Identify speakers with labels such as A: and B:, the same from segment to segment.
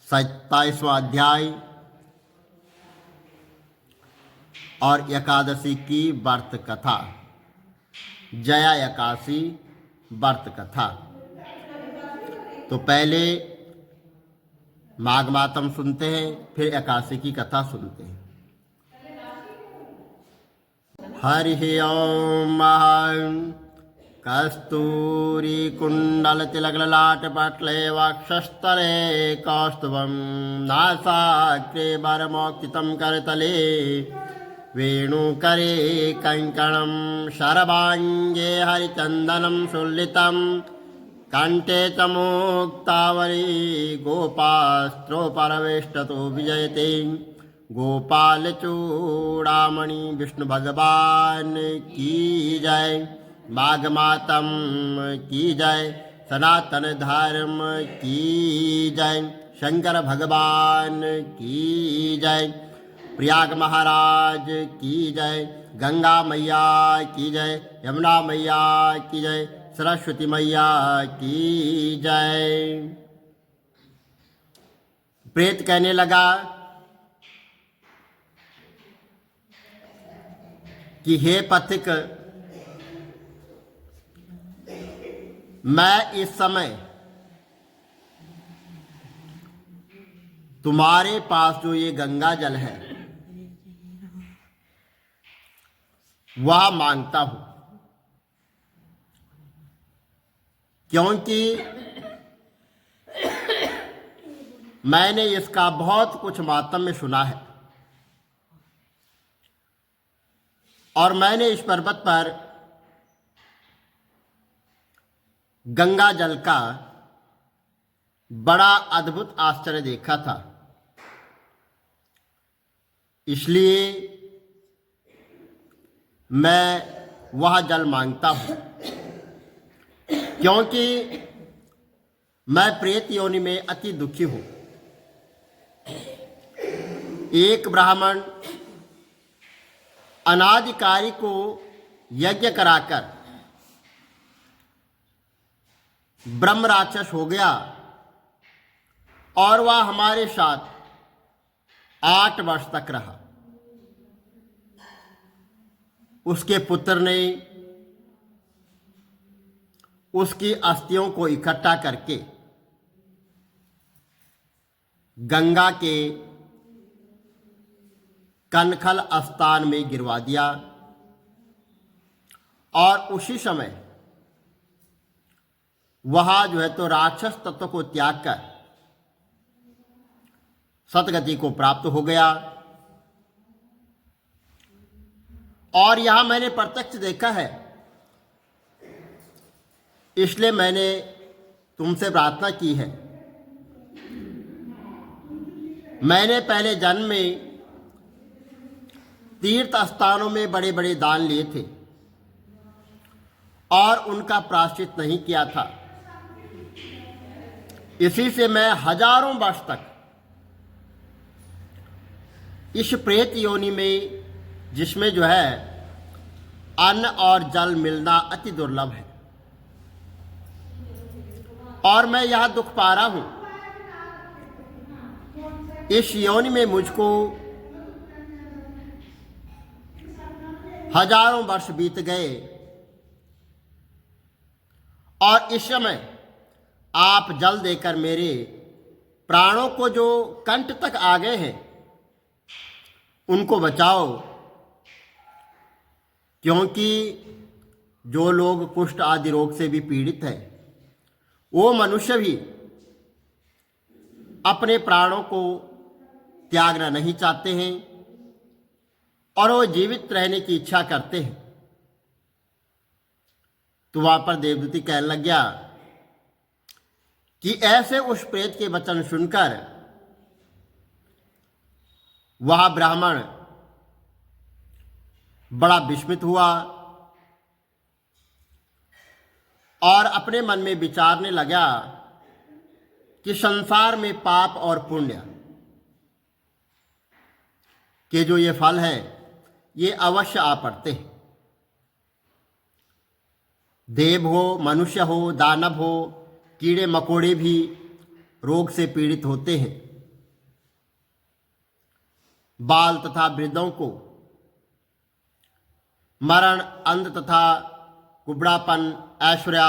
A: 27वां अध्याय और एकादशी की व्रत कथा, जया एकादशी व्रत कथा। तो पहले माघ मातम सुनते हैं, फिर एकादशी की कथा सुनते हैं। हरि ओम। कस्तूरी कुंडल तिलक ललाट पटले वक्षस्थले कौस्तुभं नासाग्रे वरमौक्तितं करतले वेणुकरे कंकणं शरभांगे हरिचन्दनं सुल्लितं कंठे च मुक्तावली गोपास्त्रोपरवेष्टतो विजयते। गोपाल चूड़ामणि विष्णु भगवान की जय। माघ मातम की जय। सनातन धर्म की जय। शंकर भगवान की जय। प्रयाग महाराज की जय। गंगा मैया की जय। यमुना मैया की जय। सरस्वती मैया की जय। प्रेत कहने लगा कि हे पथिक, मैं इस समय तुम्हारे पास जो ये गंगा जल है वह मांगता हूं, क्योंकि मैंने इसका बहुत कुछ मातम्य सुना है और मैंने इस पर्वत पर गंगा जल का बड़ा अद्भुत आश्चर्य देखा था। इसलिए मैं वह जल मांगता हूं, क्योंकि मैं प्रेत योनि में अति दुखी हूं। एक ब्राह्मण अनाधिकारी को यज्ञ कराकर ब्रह्म राक्षस हो गया और वह हमारे साथ 8 वर्ष तक रहा। उसके पुत्र ने उसकी अस्थियों को इकट्ठा करके गंगा के कनखल स्थान में गिरवा दिया और उसी समय वह जो है तो राक्षस तत्व को त्याग कर सतगति को प्राप्त हो गया। और यहां मैंने प्रत्यक्ष देखा है, इसलिए मैंने तुमसे प्रार्थना की है। मैंने पहले जन्म में तीर्थ स्थानों में बड़े बड़े दान लिए थे और उनका प्रायश्चित नहीं किया था। इसी से मैं हजारों वर्ष तक इस प्रेत योनि में, जिसमें जो है अन्न और जल मिलना अति दुर्लभ है, और मैं यह दुख पा रहा हूं। इस योनि में मुझको हजारों वर्ष बीत गए और इस समय आप जल देकर मेरे प्राणों को जो कंठ तक आ गए हैं उनको बचाओ, क्योंकि जो लोग कुष्ठ आदि रोग से भी पीड़ित हैं वो मनुष्य भी अपने प्राणों को त्यागना नहीं चाहते हैं और वो जीवित रहने की इच्छा करते हैं। तो वहां पर देवदूती कहने लग गया कि ऐसे उस प्रेत के वचन सुनकर वह ब्राह्मण बड़ा विस्मित हुआ और अपने मन में विचारने लगा कि संसार में पाप और पुण्य के जो ये फल है ये अवश्य आ पड़ते हैं। देव हो, मनुष्य हो, दानव हो, कीड़े मकोड़े भी रोग से पीड़ित होते हैं। बाल तथा वृद्धों को मरण, अंध तथा कुबड़ापन, ऐश्वर्य,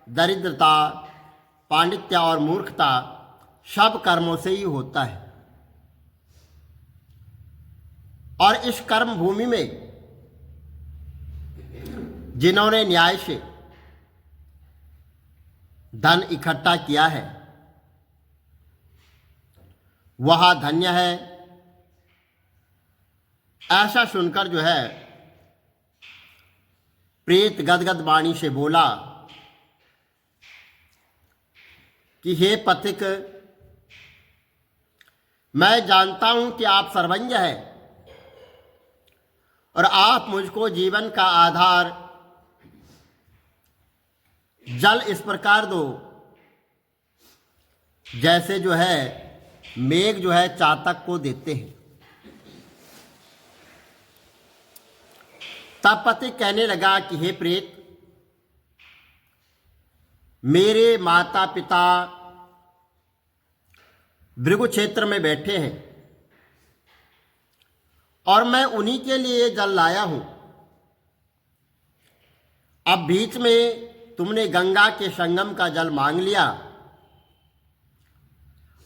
A: दरिद्रता, पांडित्य और मूर्खता सब कर्मों से ही होता है। और इस कर्म भूमि में जिन्होंने न्याय से धन इकट्ठा किया है वह धन्य है। ऐसा सुनकर जो है प्रेत गदगद वाणी से बोला कि हे पथिक, मैं जानता हूं कि आप सर्वज्ञ हैं और आप मुझको जीवन का आधार जल इस प्रकार दो जैसे जो है मेघ जो है चातक को देते हैं। तब पति कहने लगा कि हे प्रेत, मेरे माता पिता भृगु क्षेत्र में बैठे हैं और मैं उन्हीं के लिए जल लाया हूं। अब बीच में तुमने गंगा के संगम का जल मांग लिया।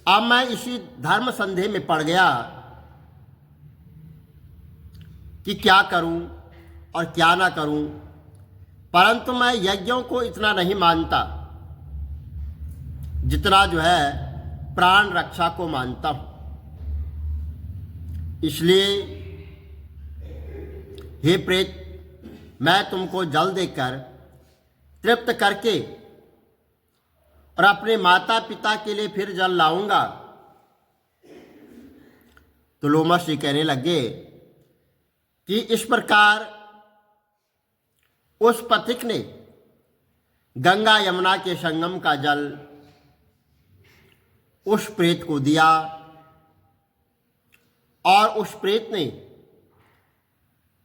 A: अब मैं इसी धर्म संदेह में पड़ गया कि क्या करूं और क्या ना करूं, परंतु मैं यज्ञों को इतना नहीं मानता जितना जो है प्राण रक्षा को मानता हूं। इसलिए हे प्रेत, मैं तुमको जल देकर तृप्त करके और अपने माता पिता के लिए फिर जल लाऊंगा। तो लोमश जी कहने लगे कि इस प्रकार उस पथिक ने गंगा यमुना के संगम का जल उस प्रेत को दिया और उस प्रेत ने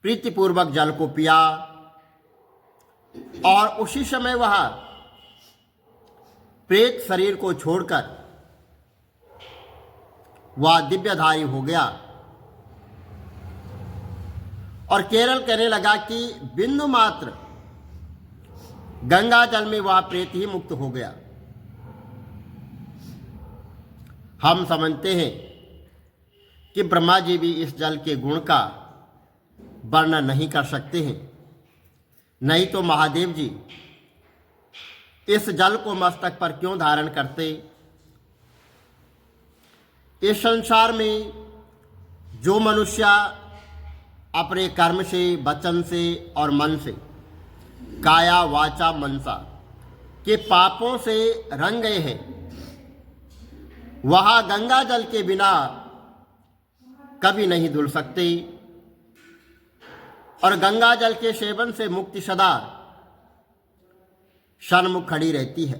A: प्रीतिपूर्वक जल को पिया और उसी समय वह प्रेत शरीर को छोड़कर वह दिव्यधारी हो गया और केवल कहने लगा कि बिंदु मात्र गंगा जल में वह प्रेत ही मुक्त हो गया। हम समझते हैं कि ब्रह्मा जी भी इस जल के गुण का वर्णन नहीं कर सकते हैं, नहीं तो महादेव जी इस जल को मस्तक पर क्यों धारण करते। इस संसार में जो मनुष्य अपने कर्म से, वचन से और मन से, काया वाचा मनसा के पापों से रंग गए हैं, वह गंगा जल के बिना कभी नहीं धुल सकते और गंगा जल के सेवन से मुक्ति सदा सन्मुख खड़ी रहती है।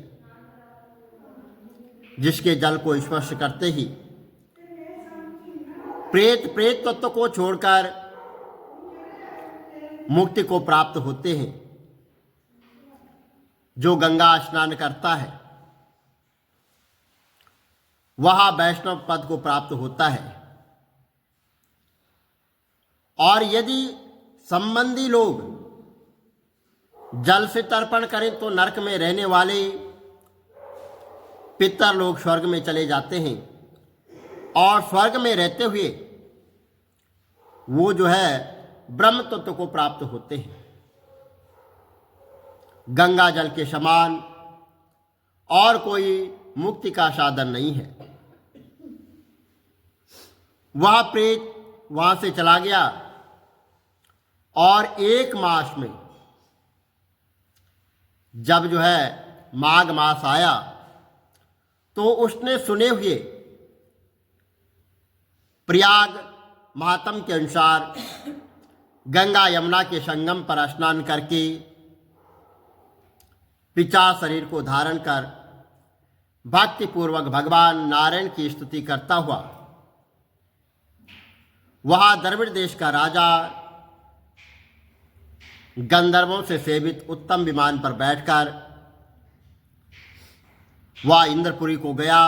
A: जिसके जल को स्पर्श करते ही प्रेत तत्व को छोड़कर मुक्ति को प्राप्त होते हैं। जो गंगा स्नान करता है वह वैष्णव पद को प्राप्त होता है और यदि संबंधी लोग जल से तर्पण करें तो नरक में रहने वाले पितर लोग स्वर्ग में चले जाते हैं और स्वर्ग में रहते हुए वो जो है ब्रह्म तत्व को प्राप्त होते हैं। गंगा जल के समान और कोई मुक्ति का साधन नहीं है। वह प्रेत वहां से चला गया और 1 मास में जब जो है माघ मास आया तो उसने सुने हुए प्रयाग महात्म के अनुसार गंगा यमुना के संगम पर स्नान करके पिचा शरीर को धारण कर भक्तिपूर्वक भगवान नारायण की स्तुति करता हुआ वह द्रविड़ देश का राजा गंधर्वों से सेवित उत्तम विमान पर बैठकर वह इंद्रपुरी को गया।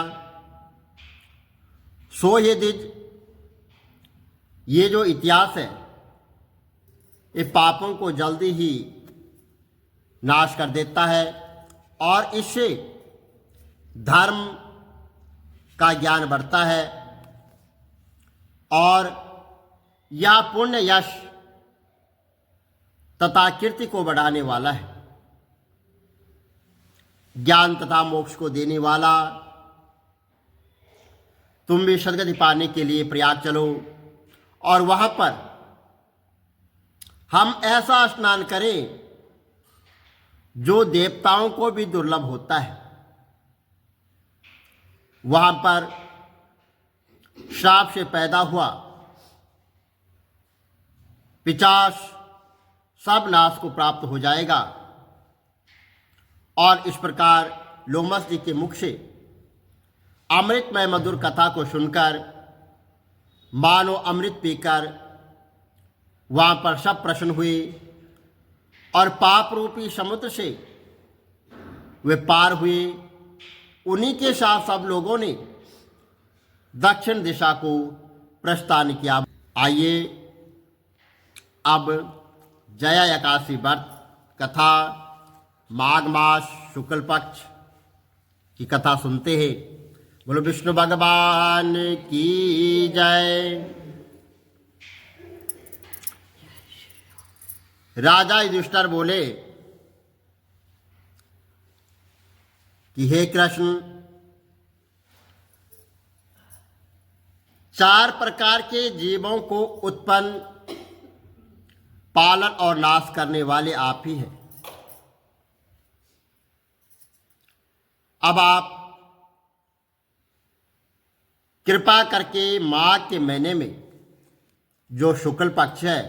A: सो ये द्विज ये जो इतिहास है ये पापों को जल्दी ही नाश कर देता है और इससे धर्म का ज्ञान बढ़ता है और यह पुण्य यश तथा कीर्ति को बढ़ाने वाला है। ज्ञान तथा मोक्ष को देने वाला। तुम भी सदगति पाने के लिए प्रयाग चलो और वहां पर हम ऐसा स्नान करें जो देवताओं को भी दुर्लभ होता है। वहां पर श्राप से पैदा हुआ पिशाच सब नाश को प्राप्त हो जाएगा और इस प्रकार लोमस जी के मुख से अमृतमय मधुर कथा को सुनकर मानो अमृत पीकर वहाँ पर सब प्रसन्न हुए और पाप रूपी समुद्र से वे पार हुए। उन्हीं के साथ सब लोगों ने दक्षिण दिशा को प्रस्थान किया। आइए अब जया एकादशी व्रत कथा माघ मास शुक्ल पक्ष की कथा सुनते हैं। बोलो विष्णु भगवान की जय। राजा युधिष्ठिर बोले कि हे कृष्ण, 4 प्रकार के जीवों को उत्पन्न, पालन और नाश करने वाले आप ही हैं। अब आप कृपा करके माघ के महीने में जो शुक्ल पक्ष है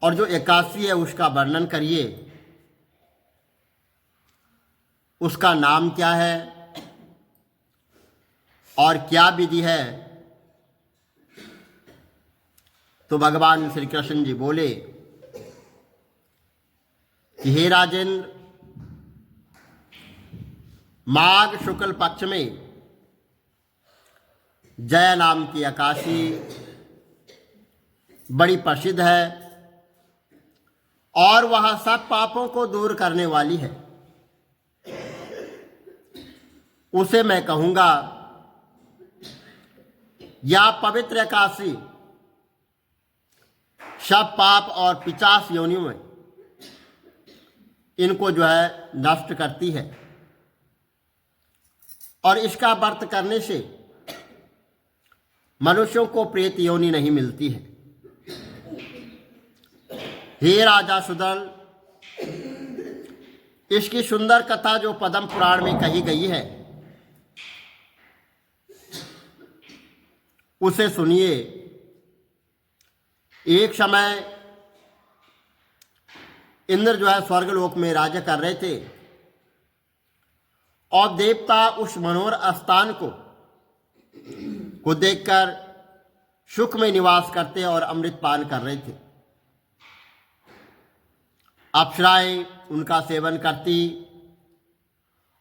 A: और जो एकादशी है उसका वर्णन करिए। उसका नाम क्या है और क्या विधि है। तो भगवान श्री कृष्ण जी बोले कि हे राजेंद्र, माघ शुक्ल पक्ष में जया नाम की एकादशी बड़ी प्रसिद्ध है और वह सब पापों को दूर करने वाली है। उसे मैं कहूँगा या पवित्र एकादशी सब पाप और पिशाच योनियों में इनको जो है नष्ट करती है और इसका व्रत करने से मनुष्यों को प्रेत योनि नहीं मिलती है। हे राजा सुदल, इसकी सुंदर कथा जो पद्म पुराण में कही गई है उसे सुनिए। एक समय इंद्र जो है स्वर्गलोक में राज्य कर रहे थे और देवता उस मनोहर स्थान को देखकर सुख में निवास करते और अमृत पान कर रहे थे। अप्सराएं उनका सेवन करती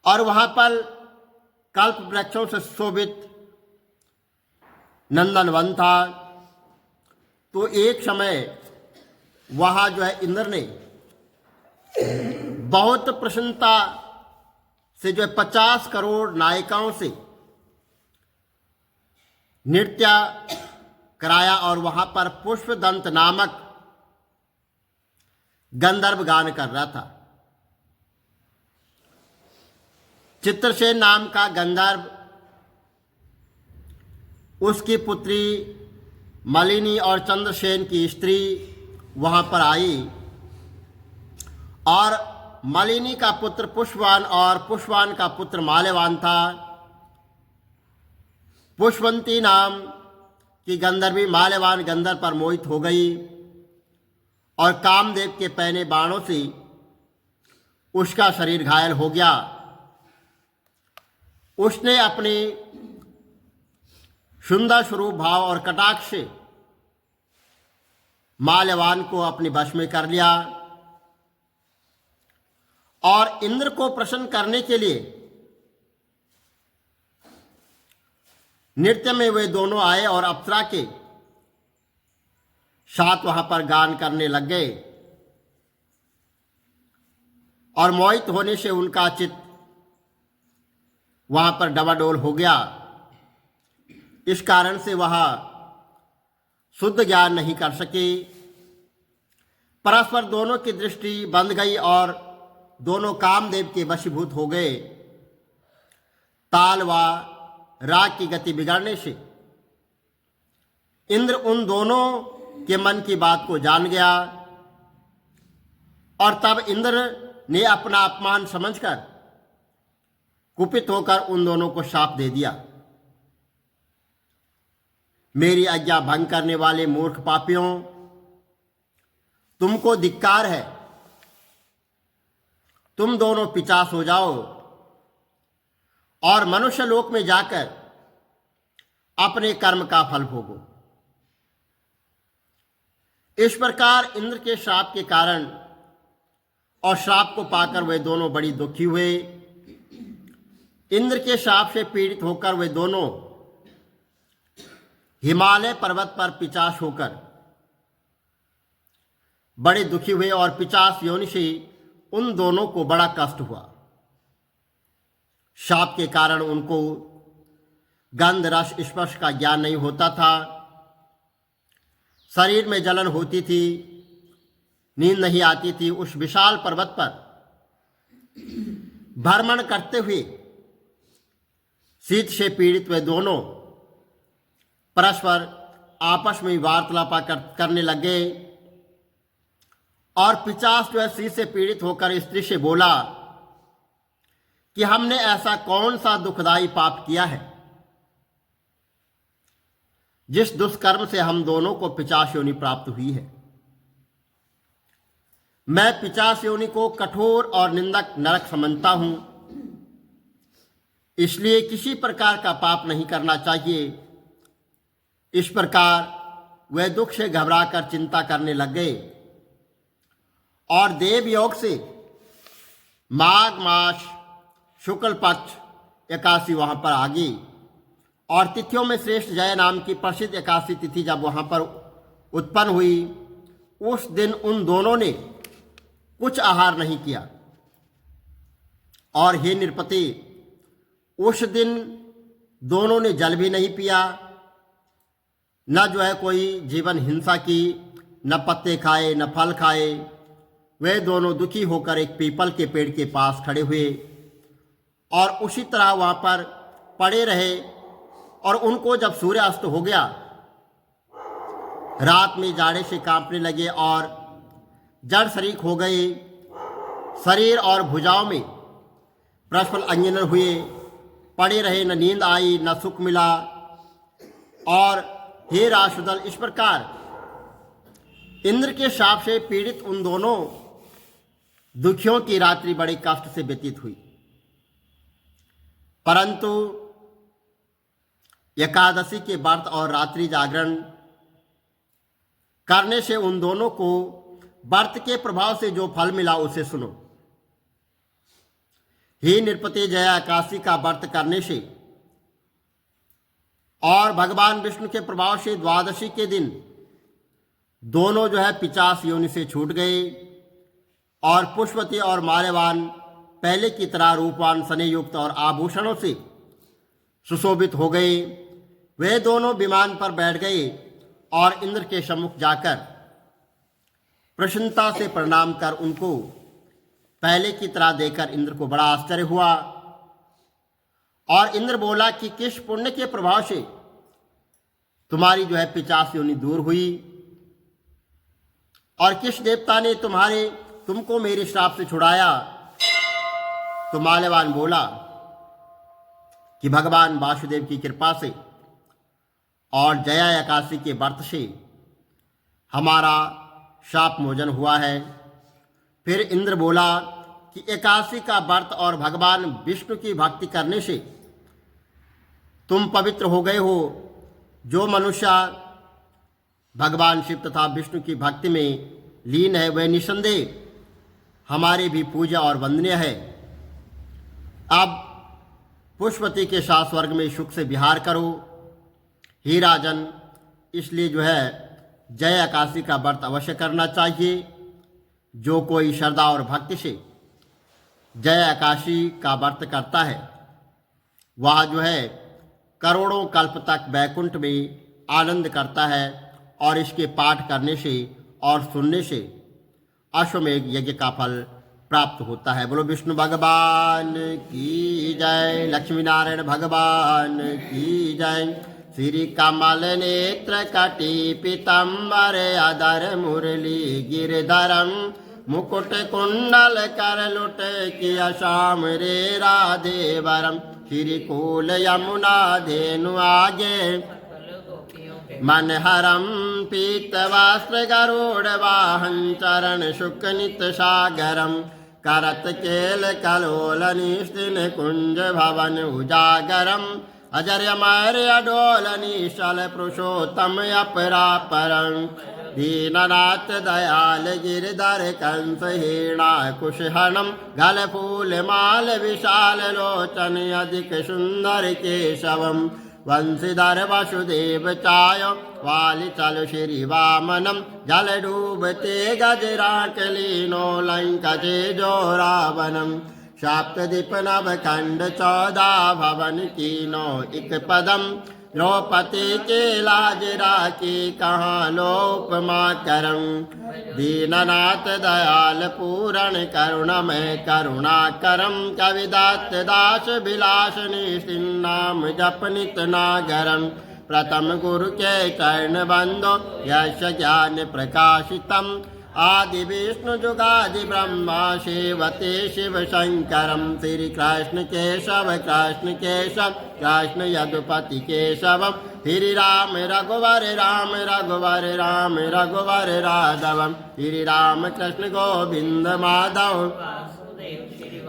A: और वहां पर कल्प वृक्षों से शोभित नंदन वन था। तो एक समय वहां जो है इंद्र ने बहुत प्रसन्नता से जो है 50 करोड़ नायिकाओं से नृत्य कराया और वहां पर पुष्पदंत नामक गंधर्व गान कर रहा था। चित्रसेन नाम का गंधर्व उसकी पुत्री मालिनी और चंद्रसेन की स्त्री वहां पर आई और मालिनी का पुत्र पुष्पवान और पुष्पवान का पुत्र माल्यवान था। पुष्पवंती नाम की गंधर्वी माल्यवान गंधर्व पर मोहित हो गई और कामदेव के पहने बाणों से उसका शरीर घायल हो गया। उसने अपने सुंदर स्वरूप भाव और कटाक्ष से माल्यवान को अपने वश में कर लिया और इंद्र को प्रसन्न करने के लिए नृत्य में वे दोनों आए और अप्सरा के साथ वहां पर गान करने लग गए और मोहित होने से उनका चित्त वहां पर डवाडोल हो गया। इस कारण से वह शुद्ध ज्ञान नहीं कर सके। परस्पर दोनों की दृष्टि बंध गई और दोनों कामदेव के वशीभूत हो गए। ताल व राग की गति बिगड़ने से इंद्र उन दोनों के मन की बात को जान गया और तब इंद्र ने अपना अपमान समझकर कुपित होकर उन दोनों को शाप दे दिया। मेरी आज्ञा भंग करने वाले मूर्ख पापियों, तुमको धिक्कार है। तुम दोनों पिशाच हो जाओ और मनुष्य लोक में जाकर अपने कर्म का फल भोगो। इस प्रकार इंद्र के श्राप के कारण और श्राप को पाकर वे दोनों बड़ी दुखी हुए। इंद्र के श्राप से पीड़ित होकर वे दोनों हिमालय पर्वत पर पिशाच होकर बड़े दुखी हुए और पिशाच योनि से उन दोनों को बड़ा कष्ट हुआ। शाप के कारण उनको गंध रस स्पर्श का ज्ञान नहीं होता था, शरीर में जलन होती थी, नींद नहीं आती थी। उस विशाल पर्वत पर भ्रमण करते हुए शीत से पीड़ित वे दोनों परस्पर आपस में वार्तालाप करने लगे और पिशाच जो है शीत से पीड़ित होकर स्त्री से बोला कि हमने ऐसा कौन सा दुखदाई पाप किया है जिस दुष्कर्म से हम दोनों को पिशाच योनि प्राप्त हुई है। मैं पिशाच योनि को कठोर और निंदक नरक समझता हूं, इसलिए किसी प्रकार का पाप नहीं करना चाहिए। इस प्रकार वे दुख से घबराकर चिंता करने लग गए और देव योग से माघ मास शुक्ल पक्ष एकादशी वहां पर आ गई और तिथियों में श्रेष्ठ जय नाम की प्रसिद्ध एकादशी तिथि जब वहां पर उत्पन्न हुई, उस दिन उन दोनों ने कुछ आहार नहीं किया। और हे नृपति, उस दिन दोनों ने जल भी नहीं पिया, न जो है कोई जीवन हिंसा की, न पत्ते खाए न फल खाए। वे दोनों दुखी होकर एक पीपल के पेड़ के पास खड़े हुए और उसी तरह वहां पर पड़े रहे। और उनको जब सूर्य अस्त हो गया, रात में जाड़े से कांपने लगे और जड़ शरीक हो गए। शरीर और भुजाओं में प्रस्फल अंजन हुए, पड़े रहे, न नींद आई न सुख मिला। और हे राशुदल, इस प्रकार इंद्र के शाप से पीड़ित उन दोनों दुखियों की रात्रि बड़े कष्ट से व्यतीत हुई। परंतु एकादशी के व्रत और रात्रि जागरण करने से उन दोनों को व्रत के प्रभाव से जो फल मिला उसे सुनो। हे नृपति, जया एकादशी का व्रत करने से और भगवान विष्णु के प्रभाव से द्वादशी के दिन दोनों जो है पिशाच योनि से छूट गए और पुष्पवती और माल्यवान पहले की तरह रूपवान स्नेहयुक्त और आभूषणों से सुशोभित हो गए। वे दोनों विमान पर बैठ गए और इंद्र के सम्मुख जाकर प्रसन्नता से प्रणाम कर उनको पहले की तरह देखकर इंद्र को बड़ा आश्चर्य हुआ। और इंद्र बोला कि किस पुण्य के प्रभाव से तुम्हारी जो है पिशाच योनि दूर हुई और किस देवता ने तुमको मेरे श्राप से छुड़ाया। तो माल्यवान बोला कि भगवान वासुदेव की कृपा से और जया एकादशी के व्रत से हमारा शाप मोचन हुआ है। फिर इंद्र बोला कि एकादशी का व्रत और भगवान विष्णु की भक्ति करने से तुम पवित्र हो गए हो। जो मनुष्य भगवान शिव तथा विष्णु की भक्ति में लीन है वह निसंदेह हमारे भी पूजा और वंदनीय है। अब पुष्पवती के साथ स्वर्ग में सुख से विहार करो। हे राजन, इसलिए जो है जय एकादशी का व्रत अवश्य करना चाहिए। जो कोई श्रद्धा और भक्ति से जय एकादशी का व्रत करता है वह जो है करोड़ों कल्प तक वैकुंठ में आनंद करता है और इसके पाठ करने से और सुनने से अश्वमेघ यज्ञ का फल प्राप्त होता है। बोलो विष्णु भगवान की जय, लक्ष्मी नारायण भगवान की जय। श्री कमल नेत्र कटी पीतम्बर अधर मुरली गिरधरम मुकुट कुंडल कर लुट किया श्याम रे राधे वरम। श्री कूल यमुना धेनु आगे मनहरम पीत वस्त्र गरुड़ वाहन चरण शुक नित सागरम। करत केल कलोल निस्तिन कुंज भवन उजागरम। अजर अमर अडोल निशल पुरुषोत्तम अपरापरं। दीननाथ दयाल गिरधर कंस हेणा कुशहनम। गल फूल माल विशाल लोचन अधिक सुंदर केशवम। वंशीधर वसुदेव चाय वाली चल श्री वामनम। जल डूबते गजराक लीनो लंका जो रावणम। सप्तदीप नव खंड 14 भवन कीनो इक पदम। द्रौपदी के लाज राखी कहाँ लोपमा करम। दीननाथ दयाल पूरण करुणमय करुणा करम। कविदात दास विलास निनाम जप नित नागरम। प्रथम गुरु के चरण बंदो यश ज्ञान प्रकाशितम। आदि विष्णु जुगादि ब्रह्मा सेवते शिव शंकरम। श्री कृष्ण केशव कृष्ण केशव कृष्ण यदुपति केशवम। श्री राम रघुवर राम रघुवर राम रघुवर राघवम। श्री राम कृष्ण गोविंद माधव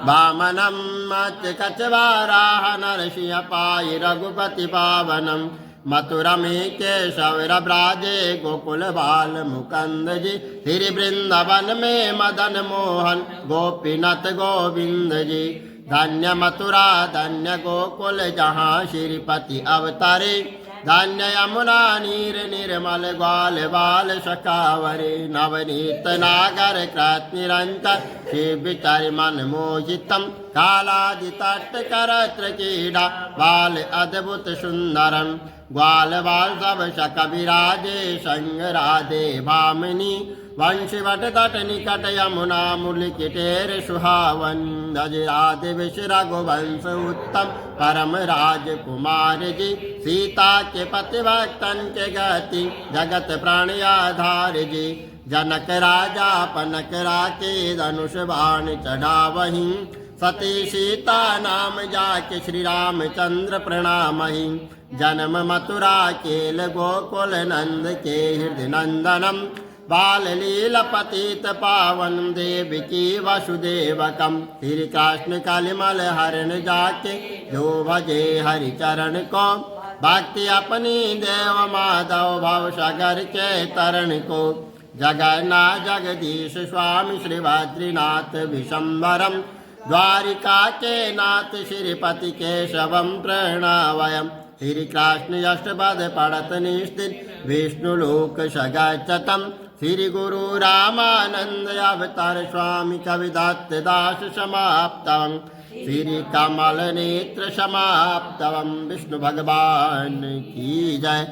A: वामनम। मत्स्य कचवाराह नरसिंह पाई रघुपति पावनम। मथुरा में केशव ब्राजे गोकुल बाल मुकंद जी। श्री वृंदावन में मदन मोहन गोपीनाथ गोविंद जी। धन्य मथुरा धन्य गोकुल जहाँ श्रीपति अवतारे। धन्य यमुना नीर निर्मल ग्वाल बाल सखावरे। नवनीत नागर कृत निरंतर शिव चर मन मोहितम। कालादि तट करत्र क्रीड़ा बाल अद्भुत सुंदरम। ग्वाल बाल सब शक विराजे संग राधे भामिनी। वंशीवट तट निकट यमुना मूल किटेर सुहावन। धज राधे विष रघुवंश उत्तम परम राजकुमार जी। सीता के पति भक्तन के गति जगत प्राण आधार जी। जनक राजा पनक राके धनुष बाण चढ़ावहीं। सती सीता नाम जाके श्री रामचंद्र प्रणामहि। जन्म मथुरा केल गोकुल नंद के हृदय नंदनम। बाल लीला पतित पावन देवकी वसुदेवकम। श्री कृष्ण कलिमल हरण जाके जो भजे हरि चरण को। भक्ति अपनी देव माधव भव सागर के तरण को। जगन्नाथ जगदीश स्वामी श्री बद्रीनाथ विशंबरम। द्वारिका के नाथ श्रीपति केशवम प्रणवयम। श्री कृष्ण अष्टपद पढ़त निस्तिन विष्णु लोक सगच्छतम। श्री गुरु रामानंद अवतार स्वामी कविदत्त दास समाप्तम। श्री कमल नेत्र समाप्तम। विष्णु भगवान की जय।